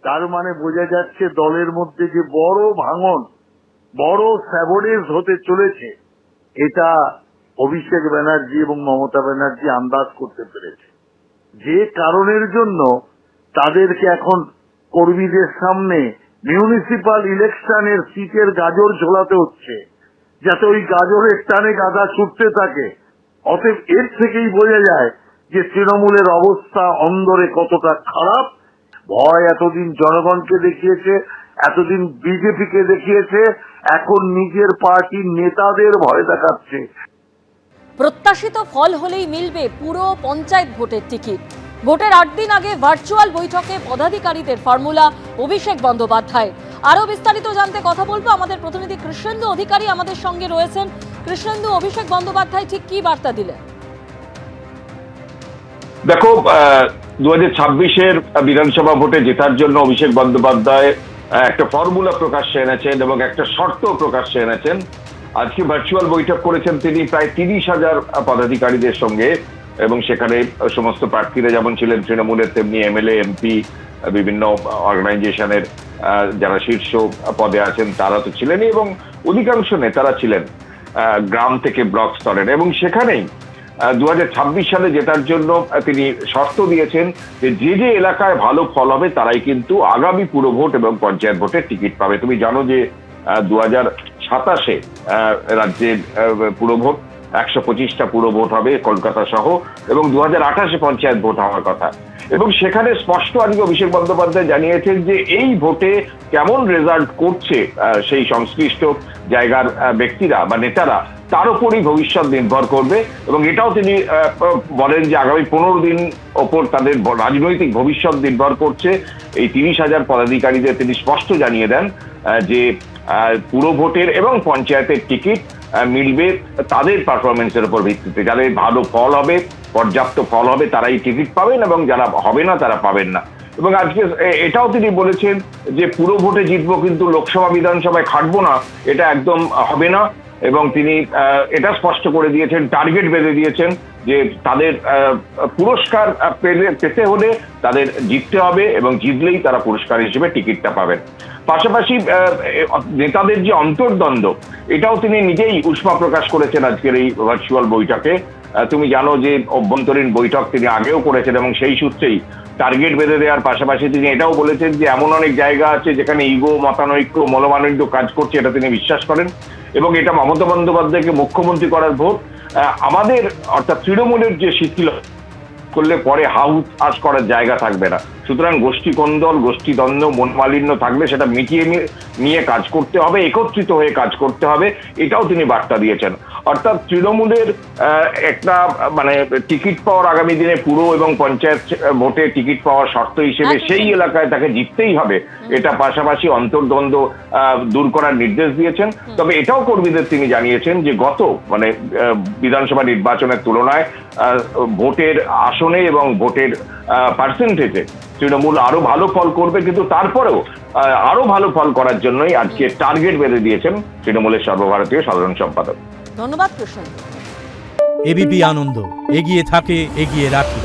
তার মানে বোঝা যাচ্ছে দলের মধ্যে যে বড় ভাঙন, বড় স্যাবোটেজ হতে চলেছে, এটা অভিষেক ব্যানার্জি এবং মমতা ব্যানার্জি আন্দাজ করতে পেরেছে। যে কারণের জন্য তাদেরকে এখন কর্মীদের সামনে মিউনিসিপাল ইলেকশনের সিটের গাজর ঝোলাতে হচ্ছে, যাতে ওই গাজরের টানে গাদা ছুটতে থাকে। অতএব এর থেকেই বোঝা যায় যে তৃণমূলের অবস্থা অন্দরে কতটা খারাপ। ভয় এতদিন জনগণকে দেখিয়েছে, এতদিন বিজেপিকে দেখিয়েছে, এখন নিজের পার্টির নেতাদের ভয় দেখাচ্ছে। প্রত্যাশিত ফল হলেই মিলবে পুরো পঞ্চায়েত ভোটের টিকিট। ভোটের 8 দিন আগে ভার্চুয়াল বৈঠকে পদাধিকারীদের ফর্মুলা অভিষেক বন্দ্যোপাধ্যায়। আরো বিস্তারিত জানতে কথা বলবো আমাদের প্রতিনিধি কৃষ্ণেন্দু অধিকারী আমাদের সঙ্গে রয়েছেন। কৃষ্ণেন্দু, অভিষেক বন্দ্যোপাধ্যায় ঠিক কি বার্তা দিলেন? দেখো, 2026-এর বিধানসভা ভোটে জেতার জন্য অভিষেক বন্দ্যোপাধ্যায় একটা ফর্মুলা প্রকাশ্যে এনেছেন এবং একটা শর্ত প্রকাশ্যে এনেছেন। আজকে ভার্চুয়াল বৈঠক করেছেন তিনি প্রায় 30,000 পদাধিকারীদের সঙ্গে, এবং সেখানে সমস্ত প্রার্থীরা যেমন ছিলেন তৃণমূলের, তেমনি এমএলএ, এমপি, বিভিন্ন অর্গানাইজেশনের যারা শীর্ষ পদে আছেন তারা তো ছিলেনই, এবং অধিকাংশ নেতারা ছিলেন গ্রাম থেকে ব্লক স্তরের। এবং সেখানেই 2026 সালে জেতার জন্য তিনি শর্ত দিয়েছেন যে যে এলাকায় ভালো ফল হবে তারাই কিন্তু আগামী পুরভোট এবং পঞ্চায়েত ভোটের টিকিট পাবে। তুমি জানো যে 2027-এ রাজ্যের পুরভোট 125টা পুরভোট হবে কলকাতা সহ, এবং 2028-এ পঞ্চায়েত ভোট হওয়ার কথা। এবং সেখানে স্পষ্ট আজকে অভিষেক বন্দ্যোপাধ্যায় জানিয়েছেন যে এই ভোটে কেমন রেজাল্ট করছে সেই সংশ্লিষ্ট জায়গার ব্যক্তিরা বা নেতারা, তার উপরই ভবিষ্যৎ নির্ভর করবে। এবং এটাও তিনি বলেন যে আগামী 15 দিন ওপর তাদের রাজনৈতিক ভবিষ্যৎ নির্ভর করছে। এই 30,000 পদাধিকারীদের তিনি স্পষ্ট জানিয়ে দেন যে পুরো ভোটের এবং পঞ্চায়েতের টিকিট মিলবে তাদের পারফরমেন্সের উপর ভিত্তিতে। যাদের ভালো ফল হবে, পর্যাপ্ত ফল হবে, তারাই টিকিট পাবেন, এবং যারা হবে না তারা পাবেন না। এবং আজকে এটাও তিনি বলেছেন যে পুরো ভোটে জিতবো কিন্তু লোকসভা বিধানসভায় খাটবো না, এটা একদম হবে না। এবং তিনি এটা স্পষ্ট করে দিয়েছেন, টার্গেট বেঁধে দিয়েছেন যে তাদের পুরস্কার পেতে হলে তাদের জিততে হবে, এবং জিতলেই তারা পুরস্কার হিসেবে টিকিটটা পাবেন। পাশাপাশি নেতাদের যে অন্তর্দ্বন্দ্ব, এটাও তিনি নিজেই উষ্মা প্রকাশ করেছেন আজকের এই ভার্চুয়াল বৈঠকে। তুমি জানো যে অভ্যন্তরীণ বৈঠক তিনি আগেও করেছেন, এবং সেই সূত্রেই টার্গেট বেঁধে দেওয়ার পাশাপাশি তিনি এটাও বলেছেন যে এমন অনেক জায়গা আছে যেখানে ইগো, মতানৈক্য, মনোমালিন্য কাজ করছে, এটা তিনি বিশ্বাস করেন। এবং এটা মমতা বন্দ্যোপাধ্যায়কে মুখ্যমন্ত্রী করার ভোট। আমাদের অর্থাৎ তৃণমূলের যে শিথিল করলে পরে হাউস করার জায়গা থাকবে না। সুতরাং গোষ্ঠী কোন্দল, গোষ্ঠী দ্বন্দ্ব, মনমালিন্য থাকলে সেটা মিটিয়ে নিয়ে কাজ করতে হবে, একত্রিত হয়ে কাজ করতে হবে, এটাও তিনি বার্তা দিয়েছেন। অর্থাৎ তৃণমূলের একটা মানে টিকিট পাওয়ার আগামী দিনে পুরো এবং পঞ্চায়েত ভোটে টিকিট পাওয়ার শর্ত হিসেবে সেই এলাকায় তাকে জিততেই হবে, এটা পাশাপাশি অন্তর্দ্বন্দ্ব দূর করার নির্দেশ দিয়েছেন। তবে এটাও কর্মীদের তিনি জানিয়েছেন যে গত মানে বিধানসভা নির্বাচনের তুলনায় ভোটের আসনে এবং ভোটের পার্সেন্টেজে তৃণমূল আরো ভালো ফল করবে, কিন্তু তারপরেও আরো ভালো ফল করার জন্যই আজকে টার্গেট বেঁধে দিয়েছেন তৃণমূলের সর্বভারতীয় সাধারণ সম্পাদক। ধন্যবাদ কৃষ্ণ। এবিপি আনন্দ, এগিয়ে থাকে, এগিয়ে রাখে।